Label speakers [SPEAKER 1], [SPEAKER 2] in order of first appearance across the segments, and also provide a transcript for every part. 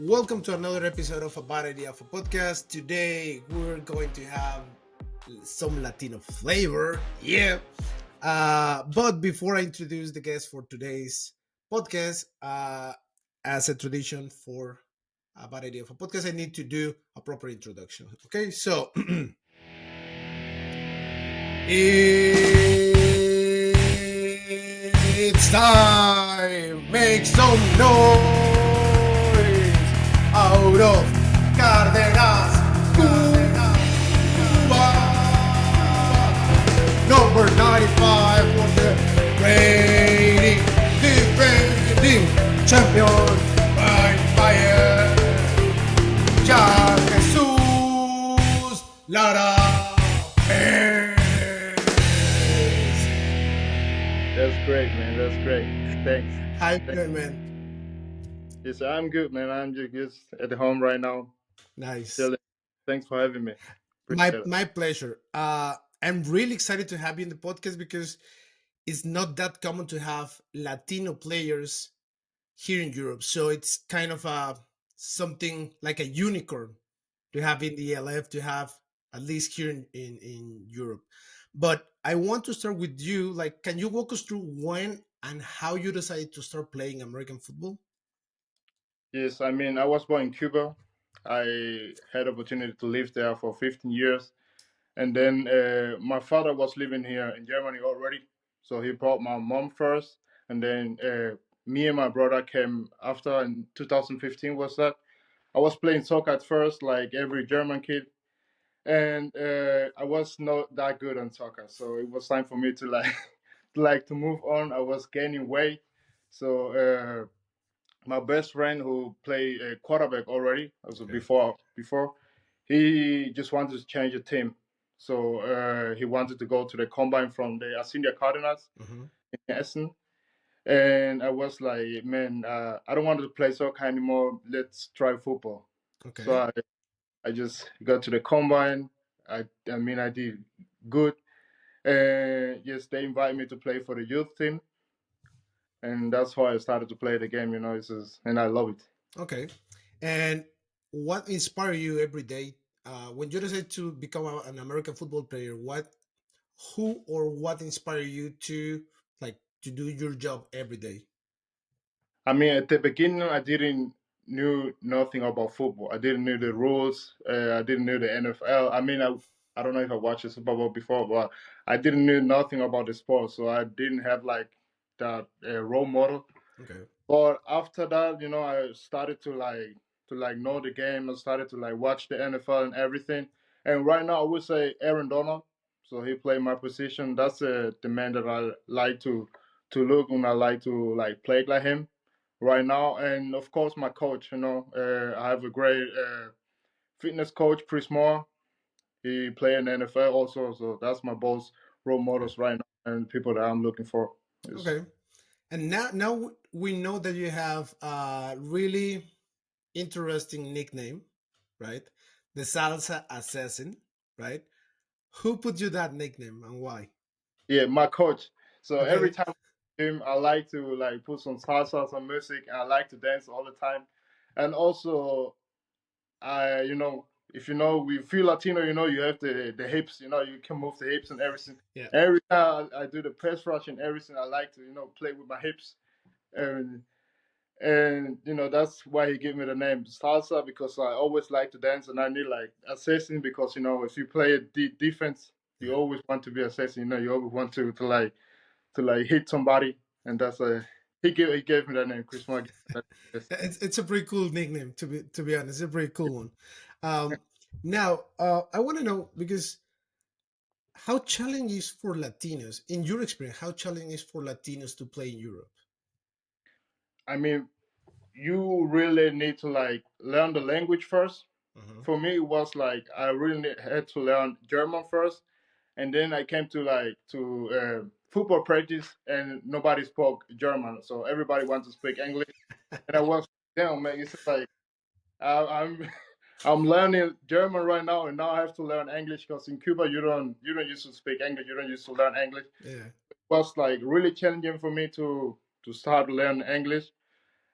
[SPEAKER 1] Welcome to another episode of A Bad Idea for Podcast. Today we're going to have some Latino flavor. Yeah. But before I introduce the guest for today's podcast, as a tradition for A Bad Idea for Podcast, I need to do a proper introduction. Okay, so it's time. Make some noise out of Cárdenas, Cuba. Number 95 for the reigning, defending champion, Rhein Fire, Jahn Jesús Lara Pérez.
[SPEAKER 2] That's great, man. That's great. Thanks.
[SPEAKER 1] How you doing, man?
[SPEAKER 2] Yes, I'm good, man. I'm just at home right now,
[SPEAKER 1] Nice.
[SPEAKER 2] chilling. Thanks for having me.
[SPEAKER 1] My
[SPEAKER 2] Appreciate it.
[SPEAKER 1] my pleasure. I'm really excited to have you in the podcast because it's not that common to have Latino players here in Europe. So it's kind of something like a unicorn to have in the LF, to have at least here in Europe. But I want to start with you. Like, can you walk us through when and how you decided to start playing American football?
[SPEAKER 2] Yes, I mean, I was born in Cuba. I had opportunity to live there for 15 years, and then my father was living here in Germany already, so he brought my mom first, and then me and my brother came after in 2015. Was that? I was playing soccer at first, like every German kid, and I was not that good on soccer, so it was time for me to like to move on. I was gaining weight, so my best friend who played quarterback already, also
[SPEAKER 1] Okay.
[SPEAKER 2] before, he just wanted to change the team, so he wanted to go to the combine from the Asindia Cardinals
[SPEAKER 1] Hmm.
[SPEAKER 2] in Essen. And I was like, man, I don't want to play soccer anymore. Let's try football. So
[SPEAKER 1] Okay.
[SPEAKER 2] I just got to the combine. I mean, I did good. And yes, they invited me to play for the youth team, and that's how I started to play the game. And I love it.
[SPEAKER 1] Okay. And what inspired you every day when you decided to become an American football player? Who or what inspired you to like to do your job every day?
[SPEAKER 2] I mean, at the beginning, I didn't knew nothing about football. I didn't know the rules. I didn't know the NFL. I mean, I don't know if I watched the Super Bowl before, but I didn't know nothing about the sport, so I didn't have like that role model.
[SPEAKER 1] Okay.
[SPEAKER 2] But after that, I started to know the game. I started to like watch the NFL and everything. And right now, I would say Aaron Donald. So he played my position. That's the man that I like to look, and I like to like play like him right now. And of course, my coach. I have a great fitness coach, Chris Moore. He played in the NFL also. So that's my both role
[SPEAKER 1] Okay.
[SPEAKER 2] models right now, and people that I'm looking for. Is
[SPEAKER 1] Okay. And now we know that you have a really interesting nickname, right? The Salsa Assassin, right? Who put you that nickname and why?
[SPEAKER 2] Yeah, my coach. So every
[SPEAKER 1] Okay.
[SPEAKER 2] time with him, I like to like put some salsa, some music, and I like to dance all the time. And also, if we feel Latino, you have the hips, you can move the hips and everything.
[SPEAKER 1] Yeah.
[SPEAKER 2] Every time I do the press rush and everything, I like to, play with my hips. And that's why he gave me the name salsa, because I always like to dance, and I need like assassin, because if you play a defense, you
[SPEAKER 1] Yeah.
[SPEAKER 2] always want to be assassin. You always want to hit somebody, and that's he gave me that name, Chris Mark.
[SPEAKER 1] It's a pretty cool nickname to be honest. It's a pretty cool one. Um, Now, I want to know because how challenging is for Latinos in your experience? How challenging is for Latinos to play in Europe?
[SPEAKER 2] I mean, you really need to like learn the language first.
[SPEAKER 1] Hmm.
[SPEAKER 2] For me, it was like I really had to learn German first, and then I came to football practice, and nobody spoke German, so everybody wanted to speak English, and I was, damn man, it's like I'm I'm learning German right now, and now I have to learn English, because in Cuba you don't used to speak English, you don't used to learn English.
[SPEAKER 1] Yeah.
[SPEAKER 2] It was like really challenging for me to start to learn English.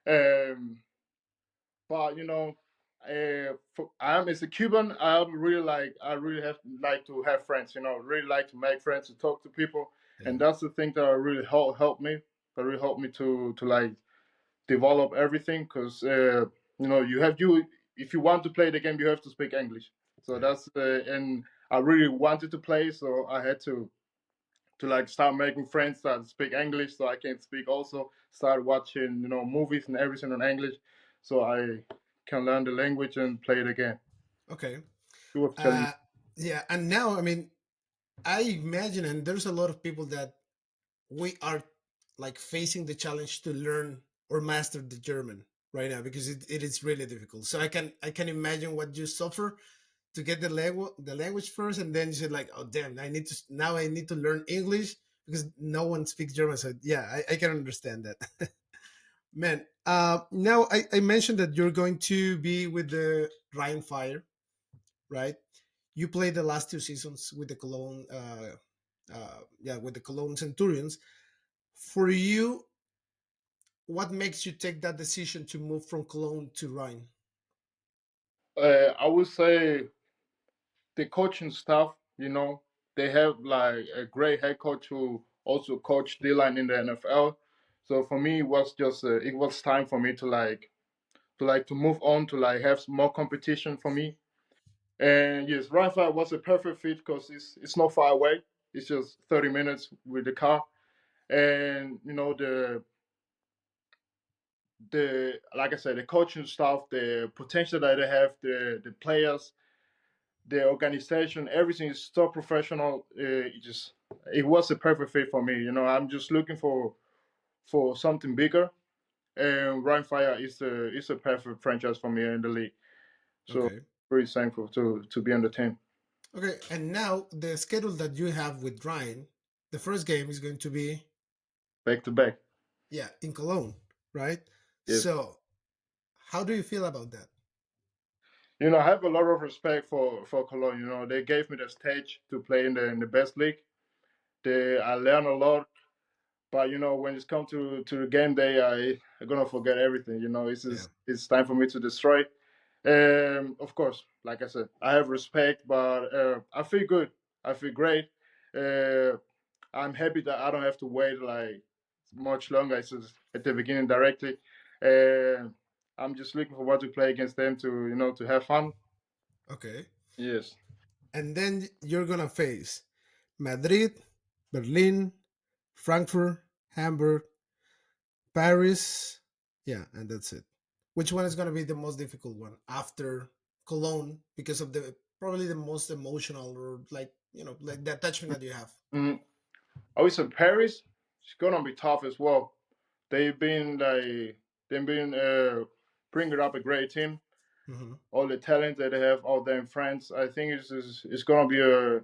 [SPEAKER 2] Um, but I'm as a Cuban. I really have like to have friends. Really like to make friends, to talk to people,
[SPEAKER 1] Yeah.
[SPEAKER 2] and that's the thing that really helped me. That really helped me to like develop everything because you if you want to play the game, you have to speak English. So
[SPEAKER 1] Yeah.
[SPEAKER 2] that's and I really wanted to play, so I had to like start making friends that speak English, so I can speak also. Start watching movies and everything in English, so I can learn the language and play it again.
[SPEAKER 1] Okay.
[SPEAKER 2] It was challenging.
[SPEAKER 1] Uh, yeah. And now, I mean, I imagine, and there's a lot of people that we are like facing the challenge to learn or master the German right now because it is really difficult. So I can imagine what you suffer to get the language first, and then you said like, oh damn, I need to learn English because no one speaks German. So yeah, I can understand that. Man, now I mentioned that you're going to be with the Rhein Fire, right? You played the last two seasons with the Cologne, yeah, with the Cologne Centurions. For you, what makes you take that decision to move from Cologne to Rhine?
[SPEAKER 2] I would say the coaching staff. They have like a great head coach who also coached D-line in the NFL. So for me, it was time for me to move on, to like have more competition for me. And yes, Rhein Fire was a perfect fit because it's not far away. It's just 30 minutes with the car. And the like I said, the coaching staff, the potential that they have, the players, the organization, everything is so professional. It was a perfect fit for me. I'm just looking for something bigger, and Rhein Fire is a perfect franchise for me in the league. So
[SPEAKER 1] Okay.
[SPEAKER 2] very thankful to be on the team
[SPEAKER 1] Okay. And now the schedule that you have with Rhine, the first game is going to be,
[SPEAKER 2] back to back.
[SPEAKER 1] yeah, in Cologne, right?
[SPEAKER 2] Yes.
[SPEAKER 1] So how do you feel about that?
[SPEAKER 2] I have a lot of respect for Cologne. They gave me the stage to play in the best league. I learn a lot, but when it's come to the game day, I'm gonna forget everything.
[SPEAKER 1] Yeah.
[SPEAKER 2] It's time for me to destroy. Of course, like I said, I have respect, but I feel good. I feel great. Uh, I'm happy that I don't have to wait like much longer. It's just at the beginning directly. Uh, I'm just looking forward to play against them to have fun.
[SPEAKER 1] Okay.
[SPEAKER 2] Yes.
[SPEAKER 1] And then you're gonna face Madrid, Berlin, Frankfurt, Hamburg, Paris. Yeah, and that's it. Which one is gonna be the most difficult one after Cologne because of the probably the most emotional or like the attachment that you have?
[SPEAKER 2] Mm, I would say Paris. It's gonna be tough as well. They've been bringing up a great team.
[SPEAKER 1] Hmm.
[SPEAKER 2] All the talent that they have out there in France. I think it's gonna be a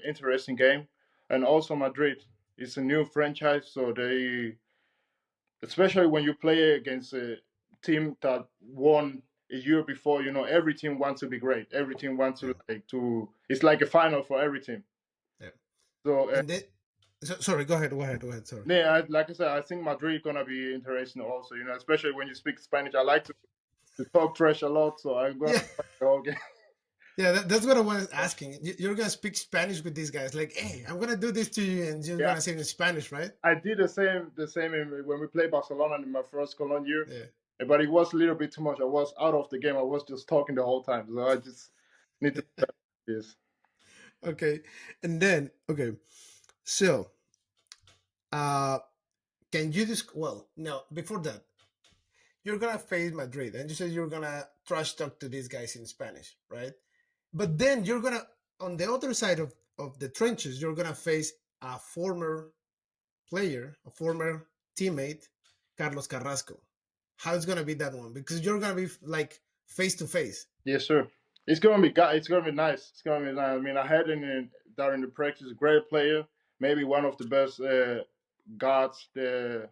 [SPEAKER 2] interesting game. And also Madrid. It's a new franchise, so they, especially when you play against a team that won a year before, every team wants to be great. Every team wants to
[SPEAKER 1] Yeah,
[SPEAKER 2] like to. It's like a final for every team.
[SPEAKER 1] yeah.
[SPEAKER 2] So
[SPEAKER 1] And then, sorry, go ahead, go ahead, go ahead. Sorry.
[SPEAKER 2] yeah, like I said, I think Madrid gonna be interesting also. Especially when you speak Spanish. I like to talk trash a lot, so I'm gonna
[SPEAKER 1] Yeah,
[SPEAKER 2] try the whole game.
[SPEAKER 1] yeah. That's what I was asking. You're gonna speak Spanish with these guys, like, hey, I'm gonna do this to you, and you're
[SPEAKER 2] Yeah,
[SPEAKER 1] gonna say it in Spanish, right?
[SPEAKER 2] I did the same when we played Barcelona in my first Cologne year,
[SPEAKER 1] Yeah.
[SPEAKER 2] but it was a little bit too much. I was out of the game. I was just talking the whole time, so I just need to this.
[SPEAKER 1] Okay. And then, okay. So, uh, can you just well, no, before that, you're gonna face Madrid, and you said you're gonna trash talk to these guys in Spanish, right? But then you're gonna on the other side of the trenches, you're gonna face a former player, a former teammate, Carlos Carrasco. How's gonna be that one? Because you're gonna be like face to face.
[SPEAKER 2] Yes, sir. It's gonna be nice. It's gonna be nice. I mean, I had in during the practice a great player, maybe one of the best guards the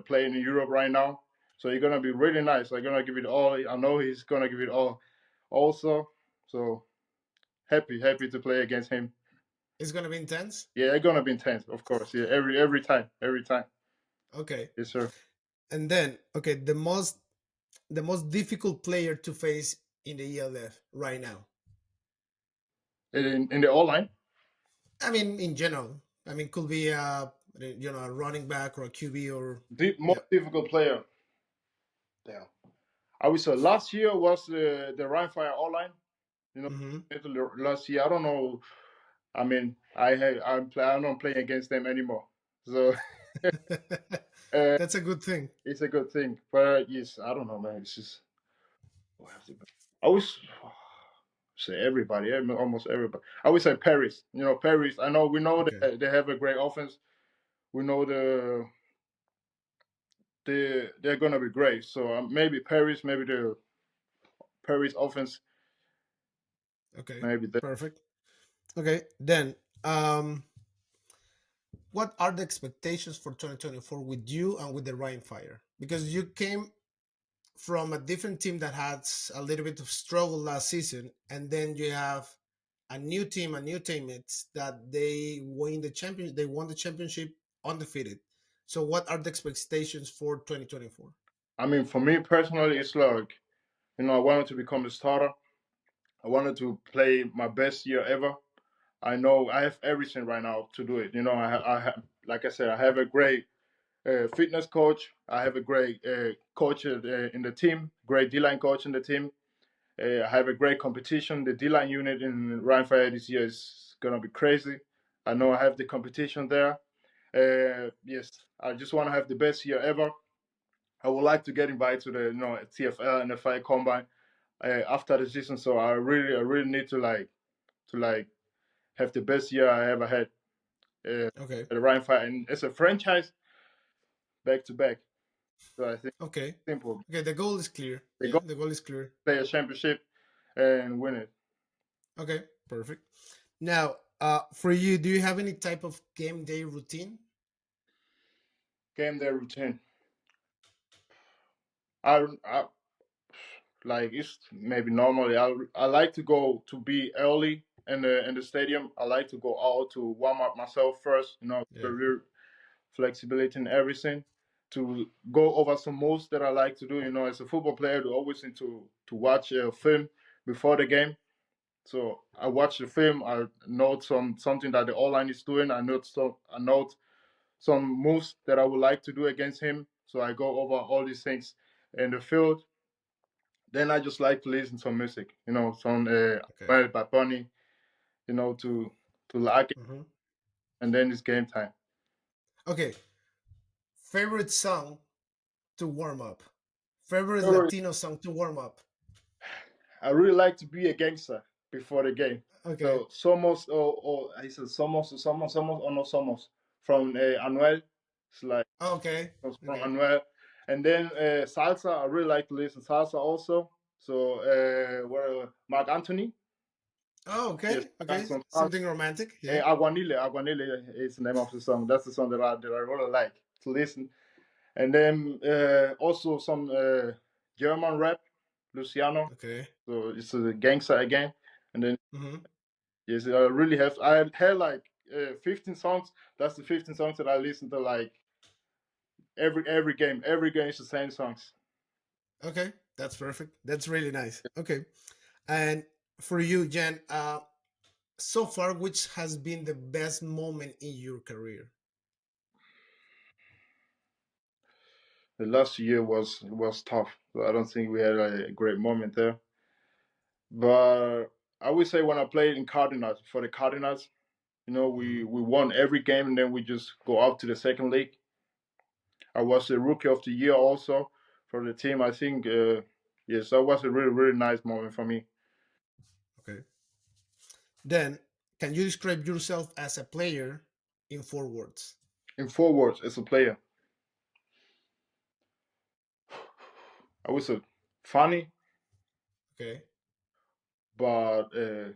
[SPEAKER 2] playing in Europe right now. So he's gonna be really nice. I'm gonna give it all. I know he's gonna give it all. Also, so happy to play against him.
[SPEAKER 1] It's gonna be intense.
[SPEAKER 2] Yeah, it's gonna be intense, of course. Yeah, every time.
[SPEAKER 1] Okay.
[SPEAKER 2] Yes, sir.
[SPEAKER 1] And then, okay, the most the most difficult player to face in the ELF right now?
[SPEAKER 2] In the online.
[SPEAKER 1] I mean, in general. I mean, could be a running back or a QB or
[SPEAKER 2] The most
[SPEAKER 1] yeah.
[SPEAKER 2] difficult player. Damn. I would say last year was the Rhein Fire online. You know,
[SPEAKER 1] Hmm.
[SPEAKER 2] last year I don't know. I mean, I'm not playing against them anymore. So uh,
[SPEAKER 1] That's a good thing.
[SPEAKER 2] it's a good thing. But yes, I don't know, man. It's just I wish say everybody, almost everybody. I would say Paris. You know, Paris. I know we know
[SPEAKER 1] Okay.
[SPEAKER 2] that they have a great offense. We know they're gonna be great. So maybe Paris, maybe the Paris offense,
[SPEAKER 1] Okay.
[SPEAKER 2] maybe that.
[SPEAKER 1] Perfect. Okay. Then, um, what are the expectations for 2024 with you and with the Rhein Fire? Because you came from a different team that had a little bit of struggle last season, and then you have a new team, a new teammates that they won the championship undefeated. So, what are the expectations for 2024?
[SPEAKER 2] I mean, for me personally, it's like I wanted to become a starter. I wanted to play my best year ever. I know I have everything right now to do it. I have, like I said, I have a great fitness coach. I have a great coach in the team, great D line coach in the team. I have a great competition. The D line unit in Rhein Fire this year is gonna be crazy. I know I have the competition there. Yes, I just want to have the best year ever. I would like to get invited to the TFL and the Fire Combine after the season. So I really need to have the best year I ever had at
[SPEAKER 1] Okay.
[SPEAKER 2] the Rhein Fire, and it's a franchise back to back. So I think
[SPEAKER 1] Okay.
[SPEAKER 2] simple.
[SPEAKER 1] Okay. The goal is clear.
[SPEAKER 2] They
[SPEAKER 1] Yeah,
[SPEAKER 2] go
[SPEAKER 1] the goal is clear.
[SPEAKER 2] play a championship and win it.
[SPEAKER 1] Okay. Perfect. Now, for you, do you have any type of game day routine?
[SPEAKER 2] Game day routine. I like it's maybe normally I like to go to be early in the stadium. I like to go out to warm up myself first.
[SPEAKER 1] Yeah.
[SPEAKER 2] Career flexibility and everything. To go over some moves that I like to do. As a football player, you always need to watch a film before the game. So I watch the film. I note something that the online is doing. I note some moves that I would like to do against him. So I go over all these things in the field. Then I just like to listen to some music. Some
[SPEAKER 1] Okay.
[SPEAKER 2] Bad Bunny. To like it,
[SPEAKER 1] Hmm.
[SPEAKER 2] and then it's game time.
[SPEAKER 1] Okay. Favorite song to warm up. Favorite Latino song to warm up.
[SPEAKER 2] I really like to be a gangster before the game.
[SPEAKER 1] Okay.
[SPEAKER 2] So Somos or I said Somos or no Somos from Anuel. It's like
[SPEAKER 1] Okay.
[SPEAKER 2] from
[SPEAKER 1] Okay.
[SPEAKER 2] Anuel, and then salsa. I really like to listen salsa also. So Mark Anthony.
[SPEAKER 1] Oh,
[SPEAKER 2] Yes,
[SPEAKER 1] okay.
[SPEAKER 2] Mark
[SPEAKER 1] Okay.
[SPEAKER 2] Anthony. Salsa.
[SPEAKER 1] Something romantic. Yeah.
[SPEAKER 2] Aguanile is the name of the song. That's the song that I really like to listen. And then also some German rap, Luciano.
[SPEAKER 1] Okay.
[SPEAKER 2] So it's a gangster again. And then
[SPEAKER 1] Hmm.
[SPEAKER 2] yes, I really have. I had like 15 songs. That's the 15 songs that I listen to like every game. Every game is the same songs.
[SPEAKER 1] Okay. That's perfect. That's really nice. Okay. And for you, Jen, so far, which has been the best moment in your career?
[SPEAKER 2] The last year was tough. So I don't think we had a great moment there. But I would say when I played in Cardinals for the Cardinals,
[SPEAKER 1] Hmm.
[SPEAKER 2] we won every game and then we just go out to the second league. I was the rookie of the year also for the team. I think yes, that was a really nice moment for me.
[SPEAKER 1] Okay. Then, can you describe yourself as a player in 4 words?
[SPEAKER 2] In forwards as a player, I was a funny,
[SPEAKER 1] Okay.
[SPEAKER 2] but I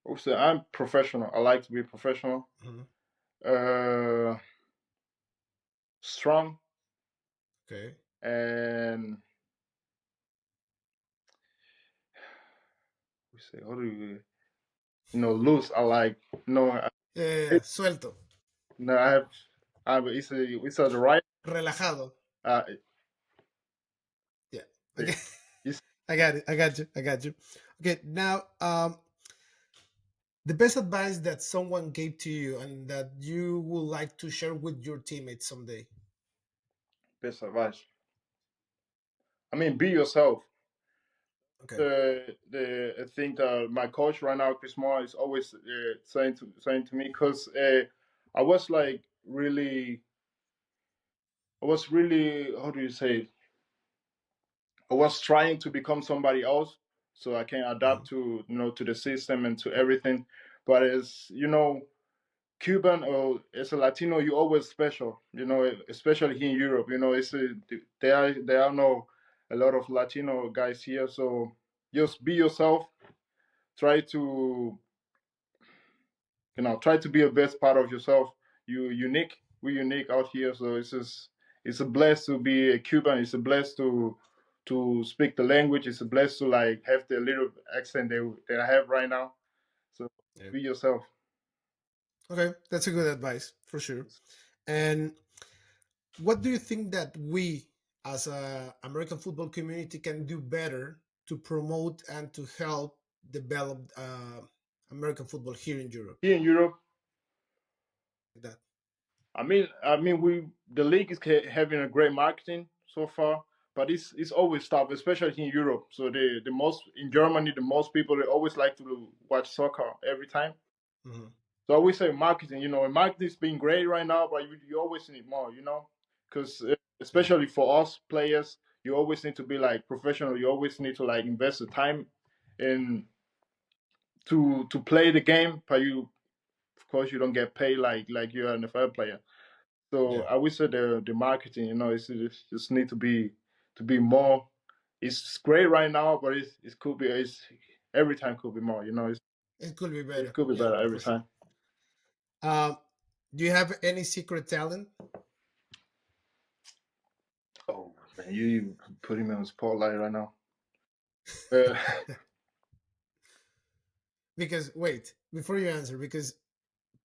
[SPEAKER 2] would say I'm professional. I like to be professional.
[SPEAKER 1] Hmm.
[SPEAKER 2] Uh, Strong
[SPEAKER 1] Okay.
[SPEAKER 2] and we say how do loose. I like
[SPEAKER 1] Suelto.
[SPEAKER 2] no I have it's a the right
[SPEAKER 1] Relajado.
[SPEAKER 2] uh
[SPEAKER 1] Yeah. Okay.
[SPEAKER 2] It's
[SPEAKER 1] I got it. I got you. I got you. Okay, now the best advice that someone gave to you and that you would like to share with your teammates someday.
[SPEAKER 2] best advice. I mean, be yourself.
[SPEAKER 1] Okay.
[SPEAKER 2] The thing that my coach right now, Chris Moore, is always saying to me, because I was like really, I was really, how do you say it? I was trying to become somebody else so I can
[SPEAKER 1] Mhm.
[SPEAKER 2] adapt to to the system and to everything. But as Cuban or as a Latino, you're always special. Especially here in Europe. There are no a lot of Latino guys here, so just be yourself. Try to try to be a best part of yourself. You unique. We're unique out here, so it's a bless to be a Cuban. It's a bless to speak the language. It's a bless to like have the little accent that I have right now. So
[SPEAKER 1] Yeah.
[SPEAKER 2] be yourself.
[SPEAKER 1] Okay, that's a good advice for sure. And what do you think that we, as a American football community, can do better to promote and to help develop American football here in Europe?
[SPEAKER 2] Here in Europe,
[SPEAKER 1] That.
[SPEAKER 2] I mean, we the league is having a great marketing so far, but it's always tough, especially in Europe. So the most in Germany, the most people they always like to watch soccer every time.
[SPEAKER 1] Mhm.
[SPEAKER 2] So I always say marketing. And marketing's been great right now, but you always need more. Because
[SPEAKER 1] Yeah,
[SPEAKER 2] especially for us players, you always need to be like professional. You always need to like invest the time in to play the game, but of course you don't get paid like you're an NFL player. So
[SPEAKER 1] yeah,
[SPEAKER 2] I would say the marketing, it's just need to be more. It's great right now, but it could be every time could be more.
[SPEAKER 1] it could be
[SPEAKER 2] It
[SPEAKER 1] better.
[SPEAKER 2] could be
[SPEAKER 1] Yeah,
[SPEAKER 2] better every
[SPEAKER 1] for sure.
[SPEAKER 2] time.
[SPEAKER 1] Um, do you have any secret talent?
[SPEAKER 2] Oh man, you putting me on the spotlight right now. Uh,
[SPEAKER 1] Because wait, before you answer, because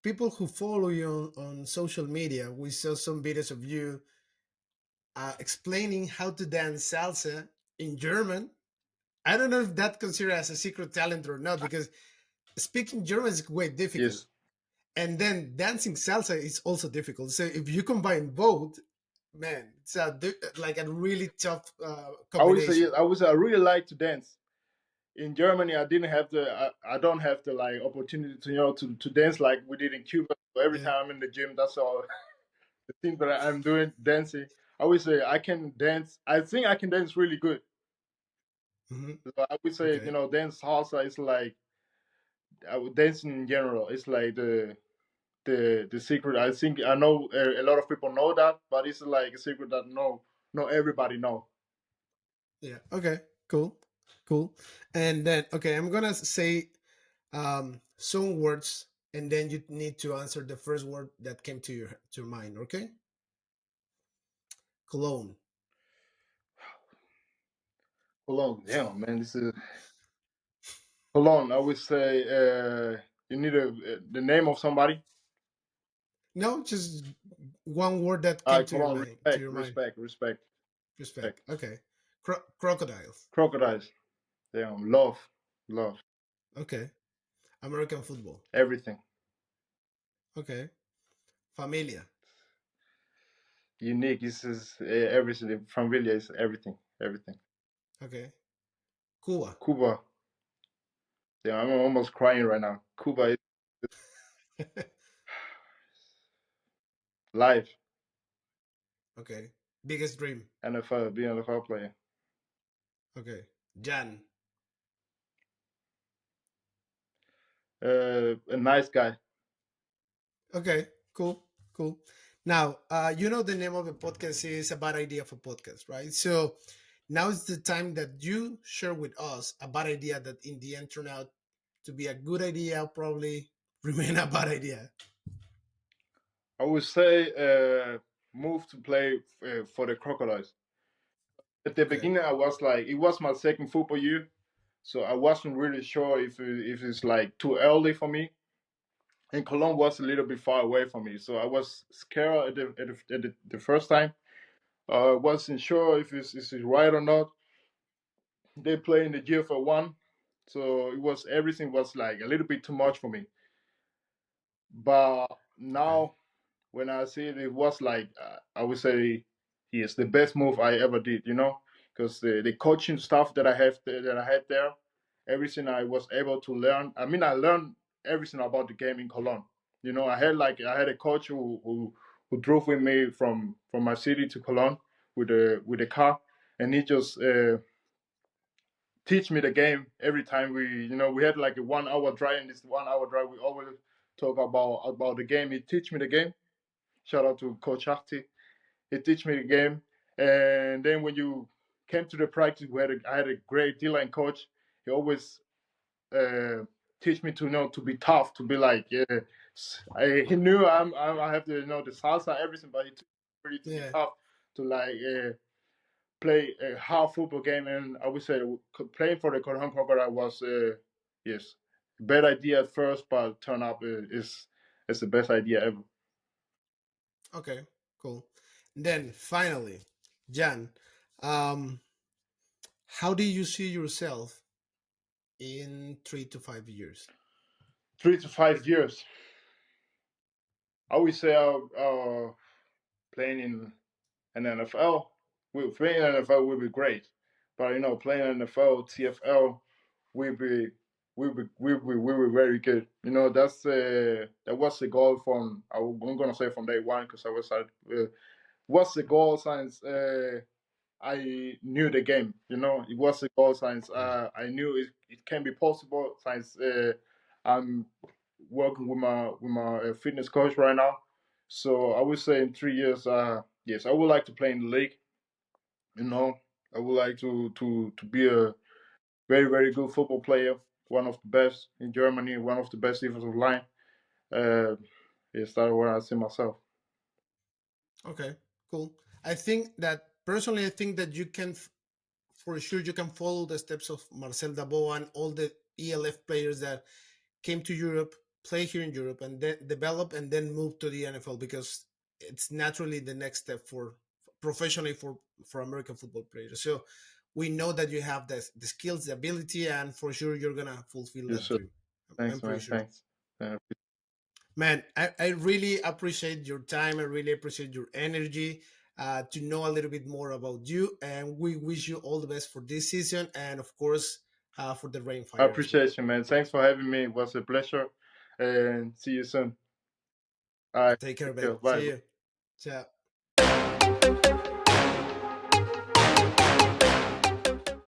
[SPEAKER 1] people who follow you on social media, we saw some videos of you explaining how to dance salsa in German. I don't know if that considered as a secret talent or not, because speaking German is quite difficult,
[SPEAKER 2] yes,
[SPEAKER 1] and then dancing salsa is also difficult. So if you combine both, man, it's like a really tough
[SPEAKER 2] I would say yes.
[SPEAKER 1] combination.
[SPEAKER 2] I really like to dance. In Germany, I didn't have I don't have the like opportunity to dance like we did in Cuba. So every
[SPEAKER 1] Yeah.
[SPEAKER 2] time I'm in the gym, that's all the thing that I'm doing dancing. I would say I can dance. I think I can dance really good.
[SPEAKER 1] Hmm.
[SPEAKER 2] So I would say
[SPEAKER 1] Okay.
[SPEAKER 2] dance salsa is like I would dance in general. It's like the secret. I think I know a lot of people know that, but it's like a secret that not everybody know.
[SPEAKER 1] Yeah. Okay. Cool. Cool. And then okay, I'm gonna say some words, and then you need to answer the first word that came to your mind. Okay. Cologne.
[SPEAKER 2] Hold on, damn man, this is hold on. I would say you need the name of somebody.
[SPEAKER 1] No, just one word that
[SPEAKER 2] All
[SPEAKER 1] came
[SPEAKER 2] right,
[SPEAKER 1] to
[SPEAKER 2] come
[SPEAKER 1] your
[SPEAKER 2] on,
[SPEAKER 1] mind. To
[SPEAKER 2] respect,
[SPEAKER 1] your mind.
[SPEAKER 2] respect, respect,
[SPEAKER 1] Respect.
[SPEAKER 2] respect.
[SPEAKER 1] Okay. Crocodiles.
[SPEAKER 2] Crocodiles, damn, love,
[SPEAKER 1] Okay. American football.
[SPEAKER 2] everything.
[SPEAKER 1] Okay. Familia.
[SPEAKER 2] Unique. This is everything. Familia is everything, everything.
[SPEAKER 1] Okay. Cuba.
[SPEAKER 2] Cuba, yeah, I'm almost crying right now. Cuba is life.
[SPEAKER 1] Okay. Biggest dream.
[SPEAKER 2] NFL, be an NFL player.
[SPEAKER 1] Okay. Jan.
[SPEAKER 2] A nice guy.
[SPEAKER 1] Okay. Cool. Cool. Now, you know the name of the podcast is a bad idea for podcast, right? So now is the time that you share with us a bad idea that in the end turned out to be a good idea, probably remain a bad idea.
[SPEAKER 2] I would say move to play for the Crocodiles. At the
[SPEAKER 1] Okay.
[SPEAKER 2] beginning, I was like, it was my second football year, so I wasn't really sure if it's like too early for me. And Cologne was a little bit far away from me, so I was scared at the first time. I wasn't sure if it's right or not. They play in the GFL 1, so it was everything was like a little bit too much for me. But
[SPEAKER 1] Okay.
[SPEAKER 2] now, when I see it, it was like I would say it's the best move I ever did. Because the coaching stuff that I had there, everything I was able to learn. I mean, I learned everything about the game in Cologne. I had a coach who drove with me from my city to Cologne with a car, and he just teach me the game every time we had like a 1 hour drive. And this 1 hour drive we always talk about the game. He teach me the game. Shout out to Coach Arti. He teach me the game. And then when you came to the practice, I had a great D-line coach. He always uh, teach me to be tough, to be like, he knew I have to know the salsa, everything, but he taught me really to be
[SPEAKER 1] Yeah.
[SPEAKER 2] tough, to like play a hard football game. And I would say playing for the Cologne Crocodile was, yes, bad idea at first, but turn up is the best idea ever.
[SPEAKER 1] Okay. Cool. Then finally, Jan, um, how do you see yourself in 3 to 5 years?
[SPEAKER 2] 3 to 5 years. I would say playing in an NFL. Playing in NFL would be great, but playing in NFL, TFL will be will be very good. That was the goal I'm gonna say from day one, because I was what's the goal since I knew the game. It was the goal since I knew it can be possible since I'm working with my fitness coach right now. So I would say in 3 years, yes, I would like to play in the league. You know, I would like to be a very very good football player, one of the best in Germany, one of the best defensive line. Uh, yes, that's where I see myself.
[SPEAKER 1] Okay. Cool. I think that personally, I think that you can, for sure, you can follow the steps of Marcel Dabo and all the ELF players that came to Europe, play here in Europe, and then develop and then move to the NFL, because it's naturally the next step for professionally for American football players. So we know that you have the skills, the ability, and for sure you're gonna fulfill
[SPEAKER 2] Yes,
[SPEAKER 1] that
[SPEAKER 2] sir.
[SPEAKER 1] dream. I'm
[SPEAKER 2] Thanks,
[SPEAKER 1] pretty
[SPEAKER 2] man.
[SPEAKER 1] sure.
[SPEAKER 2] Thanks. Uh,
[SPEAKER 1] Man, I really appreciate your time. I really appreciate your energy, to know a little bit more about you. And we wish you all the best for this season, and of course, for the Rhein
[SPEAKER 2] I
[SPEAKER 1] Fire as well.
[SPEAKER 2] appreciate you, man. Thanks for having me. It was a pleasure, and see you soon. All right.
[SPEAKER 1] Take care,
[SPEAKER 2] Take
[SPEAKER 1] man.
[SPEAKER 2] care.
[SPEAKER 1] See
[SPEAKER 2] Bye.
[SPEAKER 1] you. Ciao.